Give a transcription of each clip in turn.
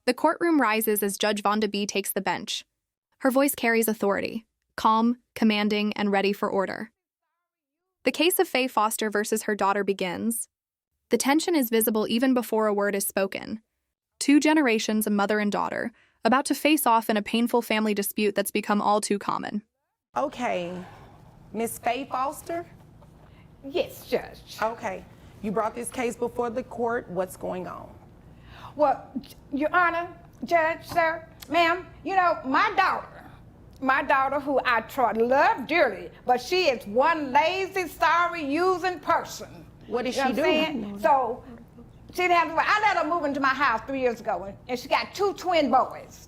The courtroom rises as Judge Vonda B takes the bench. Her voice carries authority, calm, commanding, and ready for order. The case of Faye Foster versus her daughter begins. The tension is visible even before a word is spoken. Two generations, a mother and daughter, about to face off in a painful family dispute that's become all too common. Okay, Miss Faye Foster? Yes, Judge. Okay, you brought this case before the court. What's going on? Well, Your Honor, Judge, sir, ma'am, you know, my daughter who I love dearly, but she is one lazy, sorry, using person. What did You know she do? what I'm saying? So, she didn't have to, I let her move into my house 3 years ago, and she got 2 twin boys.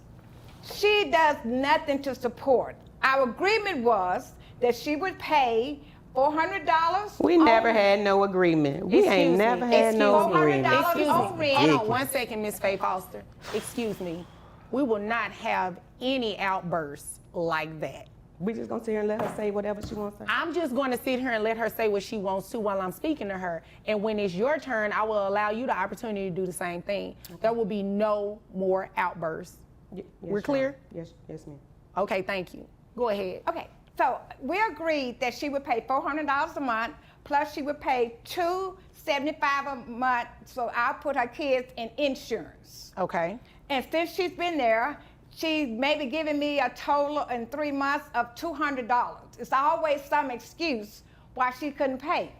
She does nothing to support. Our agreement was that she would pay $400. We never had no agreement. We ain't never had no agreement. Excuse on me. rent. Hold on 1 second, Miss Faye Foster. Excuse me. We will not have any outbursts like that. We just gonna sit here and let her say whatever she wants to say. I'm just going to sit here and let her say what she wants to while I'm speaking to her. And when it's your turn, I will allow you the opportunity to do the same thing. Okay. There will be no more outbursts. Yes, We're clear? Yes, ma'am. Okay, thank you. Go ahead. Okay, so we agreed that she would pay $400 a month, plus she would pay $275 a month, so I'll put her kids in insurance. Okay. And since she's been there, she's maybe giving me a total in 3 months of $200. It's always some excuse why she couldn't pay.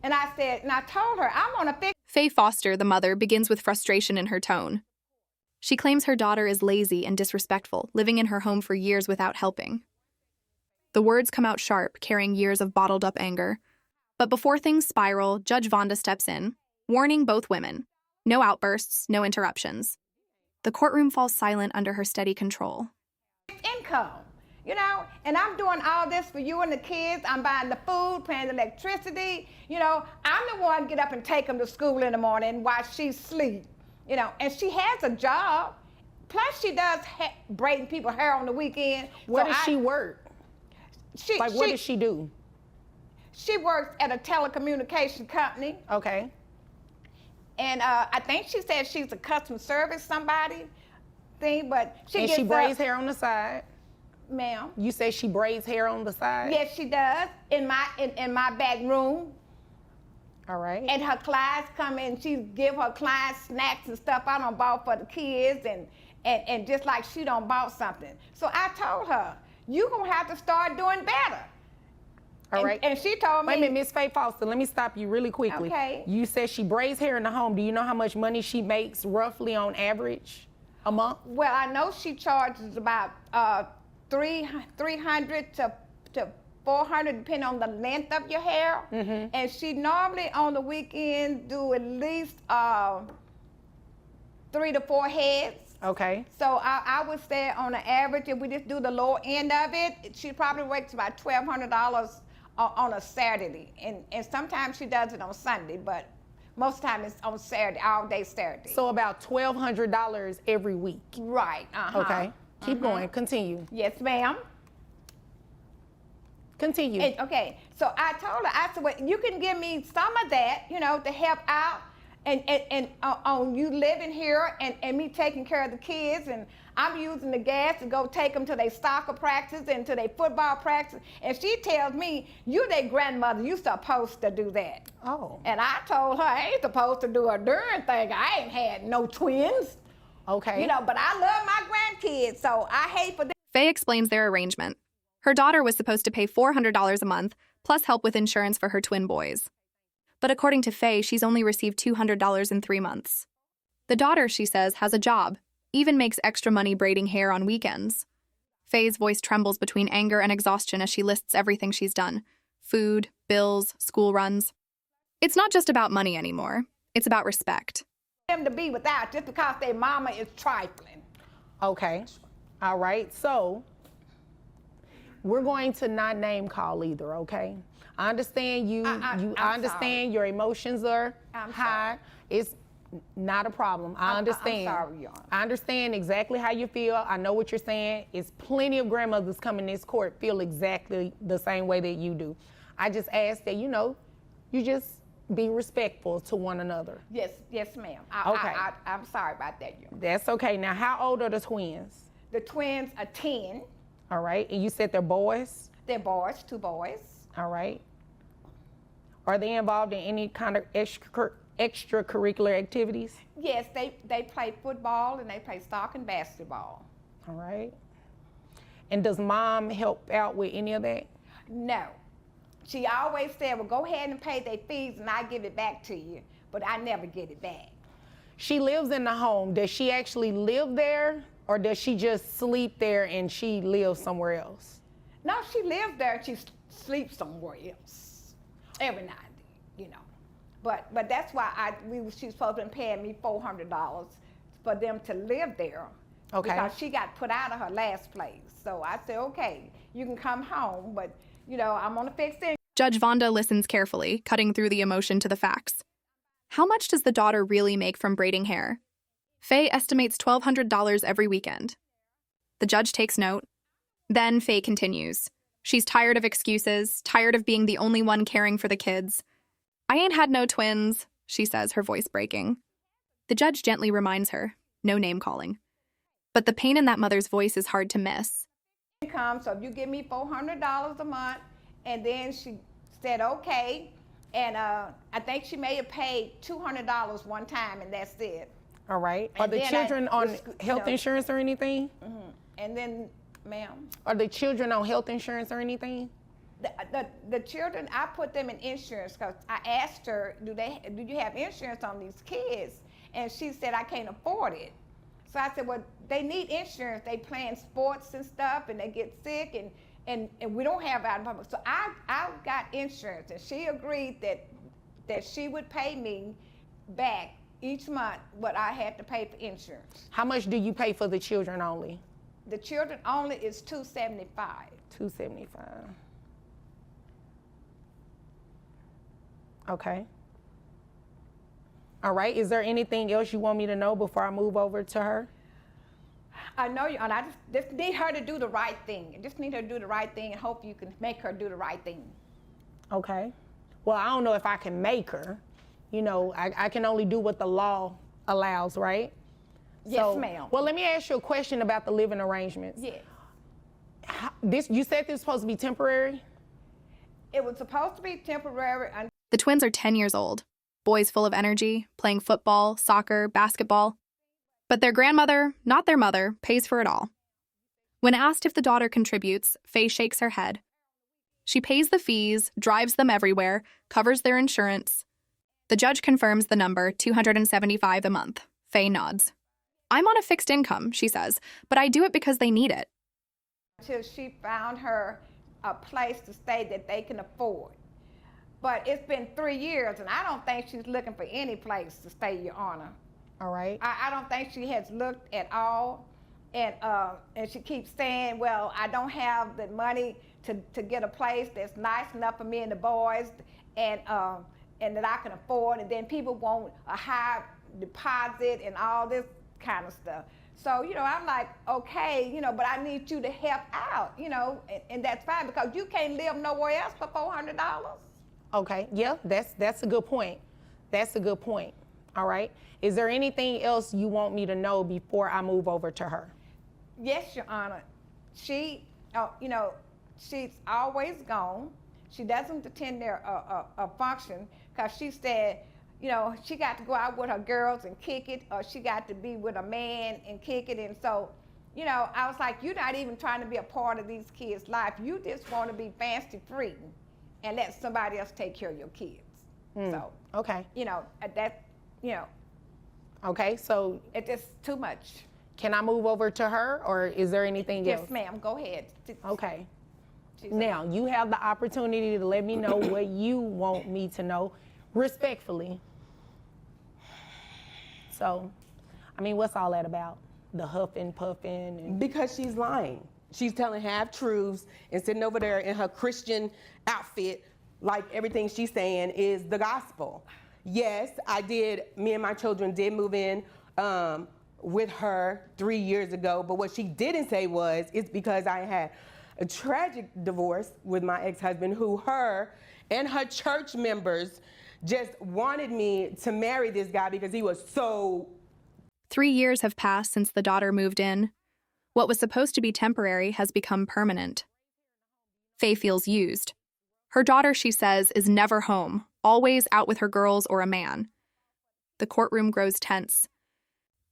And I said, and I told her, I want to fix. Faye Foster, the mother, begins with frustration in her tone. She claims her daughter is lazy and disrespectful, living in her home for years without helping. The words come out sharp, carrying years of bottled-up anger. But before things spiral, Judge Vonda steps in, warning both women. No outbursts, no interruptions. The courtroom falls silent under her steady control. Income, you know, and I'm doing all this for you and the kids. I'm buying the food, paying the electricity. You know, I'm the one get up and take them to school in the morning while she sleep. You know, and she has a job. Plus, she does braiding people's hair on the weekend. Where does she work? What does she do? She works at a telecommunication company. Okay. And I think she said she's a customer service somebody thing, but she gets she braids hair on the side. Ma'am. You say she braids hair on the side? Yes, she does. In my back room. All right. And her clients come in, she give her clients snacks and stuff I don't bought for the kids, and just like she don't bought something. So I told her, you gonna have to start doing better. All right. And she told me. Wait a minute, Miss Faye Foster, let me stop you really quickly. Okay. You said she braids hair in the home. Do you know how much money she makes roughly on average a month? Well, I know she charges about $300 to $400 depending on the length of your hair. Mm-hmm. And she normally on the weekend do at least 3 to 4 heads. Okay. So I would say on an average, if we just do the low end of it, she probably works about $1,200 on a Saturday. And sometimes she does it on Sunday, but most of the time it's on Saturday, all day Saturday. So about $1,200 every week. Right. Okay. Keep going. Continue. Yes, ma'am. Continue. Okay. So I told her, I said, well, you can give me some of that, you know, to help out. And on you living here and me taking care of the kids, and I'm using the gas to go take them to their soccer practice and to their football practice. And she tells me, you their grandmother, you supposed to do that. Oh. And I told her, I ain't supposed to do a darn thing. I ain't had no twins. Okay. You know, but I love my grandkids, so I hate for them. Faye explains their arrangement. Her daughter was supposed to pay $400 a month, plus help with insurance for her twin boys. But according to Faye, she's only received $200 in 3 months. The daughter, she says, has a job, even makes extra money braiding hair on weekends. Faye's voice trembles between anger and exhaustion as she lists everything she's done. Food, bills, school runs. It's not just about money anymore. It's about respect. Them to be without just because their mama is trifling. Okay. All right. So we're going to not name call either, okay? I understand I understand your emotions are high. It's not a problem. I understand. I'm sorry, y'all. I understand exactly how you feel. I know what you're saying. It's plenty of grandmothers coming in this court feel exactly the same way that you do. I just ask that, you know, you just be respectful to one another. Yes, ma'am. Okay. I'm sorry about that, you. That's okay. Now, how old are the twins? The twins are 10. All right. And you said they're boys? They're boys, 2 boys. All right. Are they involved in any kind of extracurricular activities? Yes, they play football and they play soccer and basketball. All right. And does mom help out with any of that? No. She always said, well, go ahead and pay their fees and I give it back to you. But I never get it back. She lives in the home. Does she actually live there, or does she just sleep there and she lives somewhere else? No, she lives there and she sleeps somewhere else. Every night, you know. But that's why she's supposed to be paying me $400 for them to live there. Okay. Because she got put out of her last place. So I said, okay, you can come home, but you know, I'm on a fixed income. Judge Vonda listens carefully, cutting through the emotion to the facts. How much does the daughter really make from braiding hair? Faye estimates $1,200 every weekend. The judge takes note. Then Faye continues. She's tired of excuses, tired of being the only one caring for the kids. I ain't had no twins, she says, her voice breaking. The judge gently reminds her, no name calling. But the pain in that mother's voice is hard to miss. Income, so if you give me $400 a month, and then she said, okay, and I think she may have paid $200 one time, and that's it. All right. Are And the then children on health insurance or anything? Mm-hmm. And then, ma'am? Are the children on health insurance or anything? The children, I put them in insurance because I asked her, do you have insurance on these kids? And she said, I can't afford it. So I said, well, they need insurance. They playing sports and stuff, and they get sick, and we don't have out of public. So I got insurance, and she agreed that she would pay me back each month what I had to pay for insurance. How much do you pay for the children only? The children only is $275. $275. Okay. All right. Is there anything else you want me to know before I move over to her? I know you, and I just need her to do the right thing. I just need her to do the right thing and hope you can make her do the right thing. Okay. Well, I don't know if I can make her. You know, I can only do what the law allows, right? Yes, ma'am. Well, let me ask you a question about the living arrangements. Yes. You said this was supposed to be temporary? It was supposed to be temporary. The twins are 10 years old, boys full of energy, playing football, soccer, basketball. But their grandmother, not their mother, pays for it all. When asked if the daughter contributes, Faye shakes her head. She pays the fees, drives them everywhere, covers their insurance. The judge confirms the number, $275 a month. Faye nods. I'm on a fixed income, she says, but I do it because they need it. Until she found her a place to stay that they can afford. But it's been 3 years, and I don't think she's looking for any place to stay, Your Honor. All right. I don't think she has looked at all, and she keeps saying, well, I don't have the money to get a place that's nice enough for me and the boys, and that I can afford, and then people want a high deposit and all this kind of stuff. So, you know, I'm like, okay, you know, but I need you to help out, you know, and that's fine because you can't live nowhere else for $400. Okay, yeah, that's a good point. That's a good point. All right. Is there anything else you want me to know before I move over to her? Yes, Your Honor. She, you know, she's always gone. She doesn't attend a function because she said, you know, she got to go out with her girls and kick it, or she got to be with a man and kick it. And so, you know, I was like, you're not even trying to be a part of these kids' life. You just want to be fancy free and let somebody else take care of your kids. So, okay. You know, that, you know. Okay, so. It's just too much. Can I move over to her, or is there anything else? Yes, ma'am, go ahead. Okay. Now, you have the opportunity to let me know what you want me to know, respectfully. So, I mean, what's all that about? The huffing, puffing? And... Because she's lying. She's telling half-truths and sitting over there in her Christian outfit like everything she's saying is the gospel. Yes, me and my children did move in with her 3 years ago, but what she didn't say was, it's because I had a tragic divorce with my ex-husband who her and her church members just wanted me to marry this guy because he was so... 3 years have passed since the daughter moved in. What was supposed to be temporary has become permanent. Faye feels used. Her daughter, she says, is never home, always out with her girls or a man. The courtroom grows tense.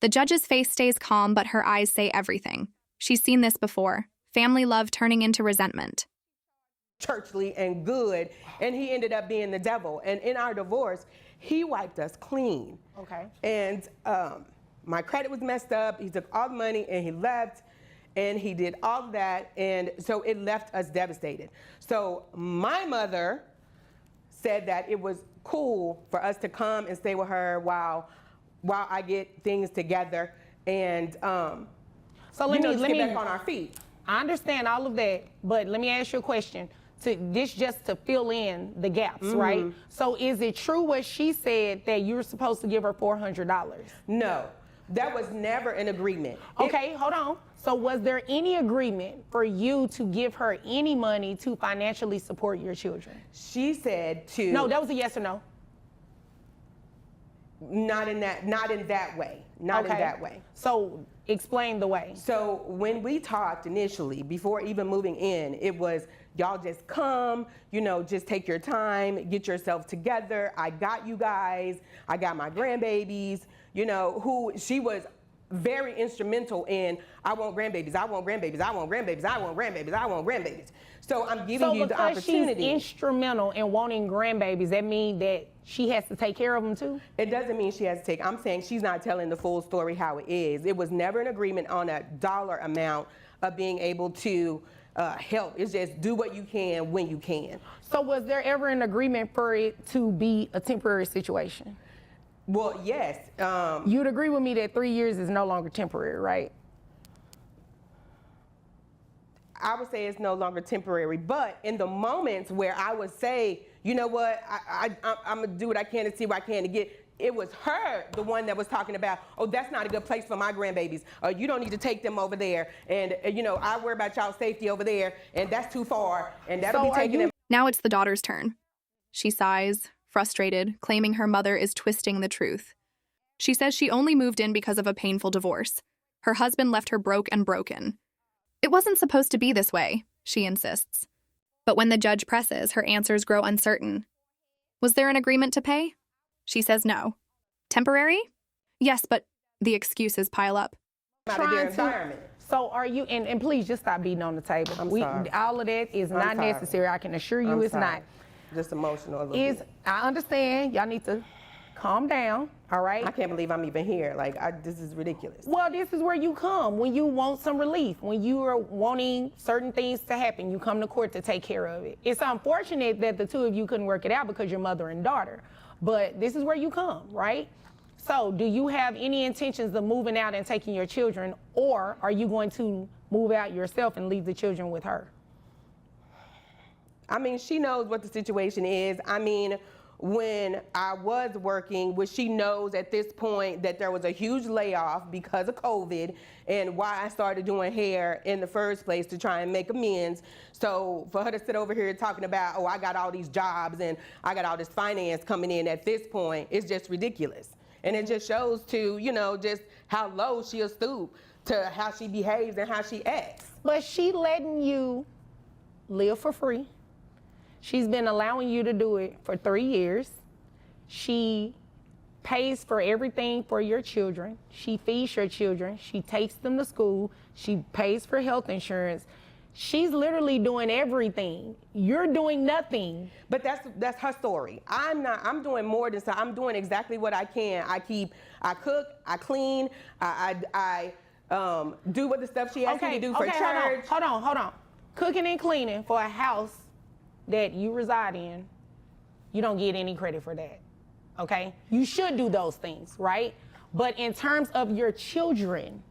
The judge's face stays calm, but her eyes say everything. She's seen this before. Family love turning into resentment. Churchly and good, and he ended up being the devil. And in our divorce, he wiped us clean. Okay. And my credit was messed up. He took all the money and he left, and he did all of that, and so it left us devastated. So my mother said that it was cool for us to come and stay with her while I get things together, and so let me get back on our feet. I understand all of that, but let me ask you a question. Just to fill in the gaps, right? So is it true what she said that you're supposed to give her $400? No, that was never an agreement. Okay, hold on. So was there any agreement for you to give her any money to financially support your children? She said to... No, that was a yes or no. Not in that way. Not in that way. So explain the way. So when we talked initially, before even moving in, it was, y'all just come, just take your time, get yourself together. I got you guys. I got my grandbabies, who she was very instrumental in. I want grandbabies, I want grandbabies, I want grandbabies, I want grandbabies, I want grandbabies. So I'm giving you the opportunity. So because she's instrumental in wanting grandbabies, that means that she has to take care of them too? It doesn't mean she has to take. I'm saying she's not telling the full story how it is. It was never an agreement on a dollar amount of being able to help. It's just do what you can when you can. So was there ever an agreement for it to be a temporary situation? Well, yes. You'd agree with me that 3 years is no longer temporary, right? I would say it's no longer temporary, but in the moments where I would say, you know what, I'm gonna do what I can to see what I can to get, it was her, the one that was talking about, oh, that's not a good place for my grandbabies. You don't need to take them over there. And I worry about y'all's safety over there, and that's too far, and that'll be taking them. Now it's the daughter's turn. She sighs, frustrated, claiming her mother is twisting the truth. She says she only moved in because of a painful divorce. Her husband left her broke and broken. It wasn't supposed to be this way, she insists. But when the judge presses, her answers grow uncertain. Was there an agreement to pay? She says no. Temporary? Yes, but the excuses pile up. Out of their environment. So are you, and please just stop beating on the table. I'm sorry. All of that is not necessary. I can assure you it's not. Just emotional a little bit. I understand. Y'all need to calm down, all right? I can't believe I'm even here. This is ridiculous. Well, this is where you come when you want some relief, when you are wanting certain things to happen. You come to court to take care of it. It's unfortunate that the two of you couldn't work it out because you're mother and daughter, but this is where you come, right? So do you have any intentions of moving out and taking your children, or are you going to move out yourself and leave the children with her? I mean, she knows what the situation is. I mean, when I was working, which she knows at this point that there was a huge layoff because of COVID and why I started doing hair in the first place to try and make amends. So for her to sit over here talking about, oh, I got all these jobs and I got all this finance coming in at this point, it's just ridiculous. And it just shows to, just how low she'll stoop to how she behaves and how she acts. But she letting you live for free. She's been allowing you to do it for 3 years. She pays for everything for your children. She feeds your children. She takes them to school. She pays for health insurance. She's literally doing everything. You're doing nothing. But that's her story. I'm doing more than so. I'm doing exactly what I can. I cook, I clean, I do what the stuff she asks me to do for church. Hold on. Cooking and cleaning for a house that you reside in, you don't get any credit for that, okay? You should do those things, right? But in terms of your children,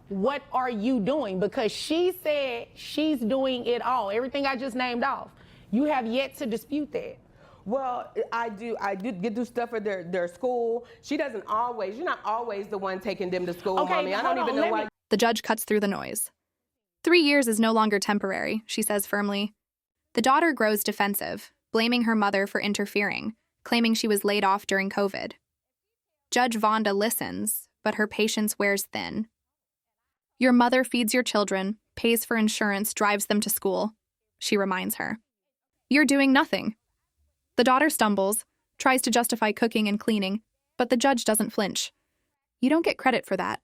what are you doing? Because she said she's doing it all, everything I just named off. You have yet to dispute that. Well, I do get do stuff for their school. You're not always the one taking them to school, mommy. I don't even know why. The judge cuts through the noise. 3 years is no longer temporary, she says firmly. The daughter grows defensive, blaming her mother for interfering, claiming she was laid off during COVID. Judge Vonda listens, but her patience wears thin. Your mother feeds your children, pays for insurance, drives them to school, she reminds her. You're doing nothing. The daughter stumbles, tries to justify cooking and cleaning, but the judge doesn't flinch. You don't get credit for that.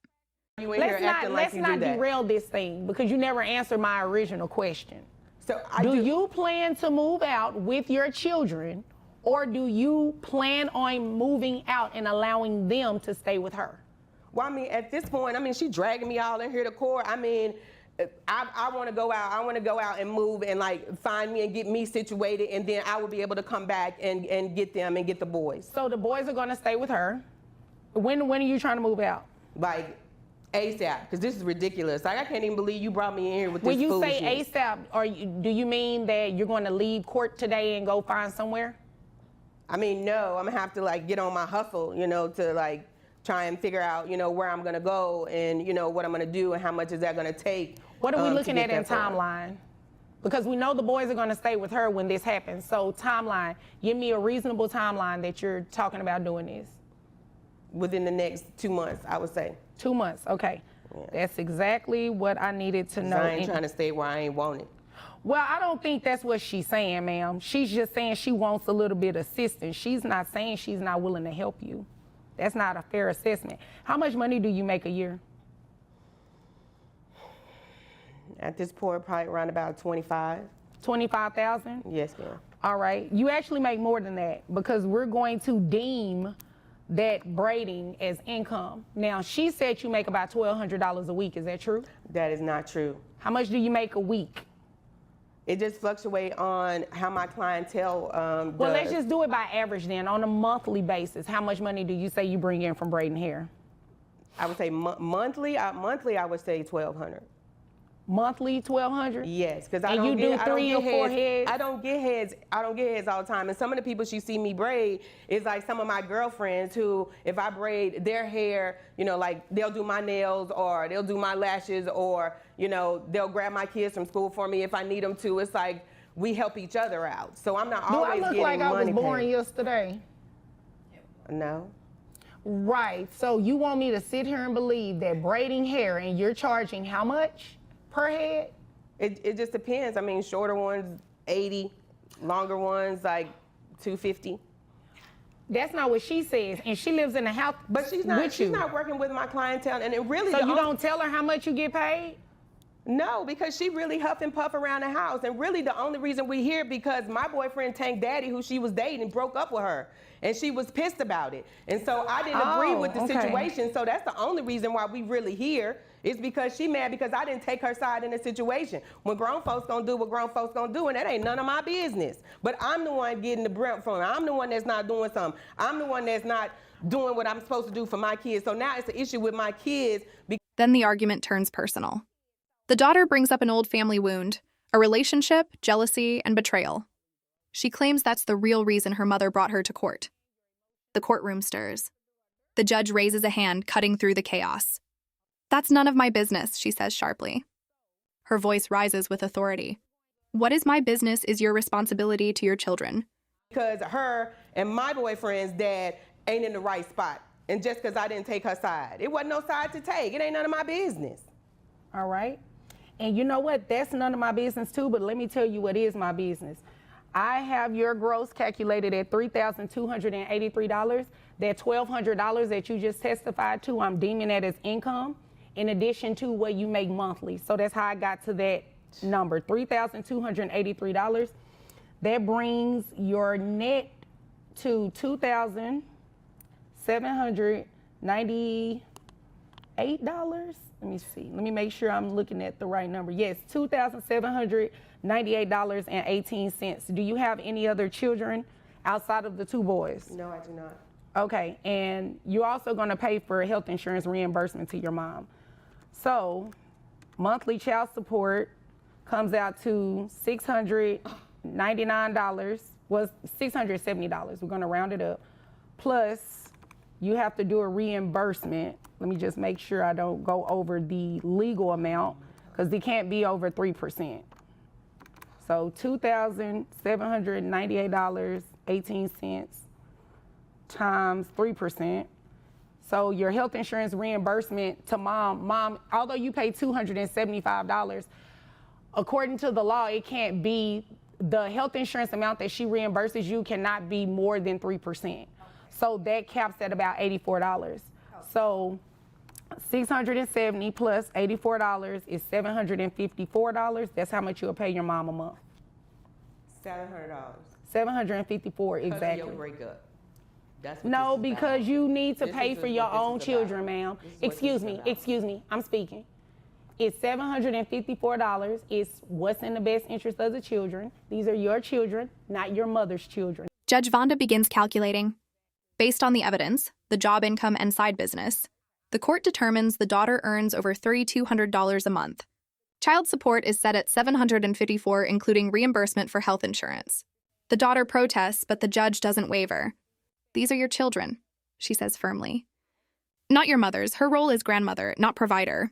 Let's not derail this thing because you never answered my original question. So do you plan to move out with your children, or do you plan on moving out and allowing them to stay with her? Well, I mean, at this point, I mean, she dragging me all in here to court. I mean, I want to go out. I want to go out and move and like find me and get me situated, and then I will be able to come back and get them and get the boys. So the boys are going to stay with her. When are you trying to move out? Like ASAP, because this is ridiculous. Like, I can't even believe you brought me in here with this When you foolishness. say ASAP, do you mean that you're going to leave court today and go find somewhere? I mean, no, I'm gonna have to like get on my hustle, you know, to like try and figure out, you know, where I'm gonna go and, you know, what I'm gonna do and how much is that gonna take. What are we looking at in timeline? Because we know the boys are gonna stay with her when this happens. So timeline, give me a reasonable timeline that you're talking about doing this. Within the next 2 months, I would say. 2 months, okay. Yeah. That's exactly what I needed to know. I ain't trying to stay where I ain't want it. Well, I don't think that's what she's saying, ma'am. She's just saying she wants a little bit of assistance. She's not saying she's not willing to help you. That's not a fair assessment. How much money do you make a year? At this point, probably around about 25. 25,000? Yes, ma'am. All right. You actually make more than that because we're going to deem that braiding as income. Now, she said you make about $1,200 a week. Is that true? That is not true. How much do you make a week? It just fluctuates on how my clientele does. Well, let's just do it by average then. On a monthly basis, how much money do you say you bring in from braiding hair? I would say monthly. Monthly, I would say $1,200. Monthly, $1,200? Yes, because I don't get 3 or 4 heads. I don't get heads. I don't get heads all the time. And some of the people she see me braid is like some of my girlfriends who, if I braid their hair, you know, like they'll do my nails or they'll do my lashes or, you know, they'll grab my kids from school for me if I need them to. It's like we help each other out. So I'm not always getting money. Do I look like I was born paid. yesterday? No. Right. So you want me to sit here and believe that braiding hair and you're charging how much per head? It just depends. I mean, shorter ones, 80, longer ones, like 250. That's not what she says, and she lives in a house. But she's not working with my clientele, and it really. So you don't tell her how much you get paid? No, because she really huff and puff around the house, and really the only reason we here because my boyfriend Tank Daddy, who she was dating, broke up with her, and she was pissed about it, and so I didn't agree with the situation. So that's the only reason why we really here. It's because she mad because I didn't take her side in the situation. When grown folks gonna do what grown folks gonna do, and that ain't none of my business. But I'm the one getting the brunt from it. I'm the one that's not doing something. I'm the one that's not doing what I'm supposed to do for my kids. So now it's an issue with my kids. Then the argument turns personal. The daughter brings up an old family wound, a relationship, jealousy, and betrayal. She claims that's the real reason her mother brought her to court. The courtroom stirs. The judge raises a hand, cutting through the chaos. That's none of my business, she says sharply. Her voice rises with authority. What is my business is your responsibility to your children. Because her and my boyfriend's dad ain't in the right spot. And just because I didn't take her side. It wasn't no side to take. It ain't none of my business. All right. And you know what? That's none of my business too, but let me tell you what is my business. I have your gross calculated at $3,283. That $1,200 that you just testified to, I'm deeming that as income, in addition to what you make monthly. So that's how I got to that number, $3,283. That brings your net to $2,798. Let me see. Let me make sure I'm looking at the right number. Yes, $2,798.18. Do you have any other children outside of the 2 boys? No, I do not. Okay, and you're also going to pay for health insurance reimbursement to your mom. So monthly child support comes out to $699, was $670. We're going to round it up. Plus, you have to do a reimbursement. Let me just make sure I don't go over the legal amount because it can't be over 3%. So $2,798.18 times 3%. So your health insurance reimbursement to mom, although you pay $275, according to the law, it can't be, the health insurance amount that she reimburses you cannot be more than 3%. So that caps at about $84. So 670 plus $84 is $754. That's how much you'll pay your mom a month. $700. $754 exactly. Your breakup. That's what No, this is because about. you need to This pay is for what your this is own about. children, ma'am. This is what Excuse this is me, about. excuse me, I'm speaking. It's $754. It's what's in the best interest of the children. These are your children, not your mother's children. Judge Vonda begins calculating. Based on the evidence, the job income and side business, the court determines the daughter earns over $3,200 a month. Child support is set at $754, including reimbursement for health insurance. The daughter protests, but the judge doesn't waver. These are your children, she says firmly. Not your mother's. Her role is grandmother, not provider.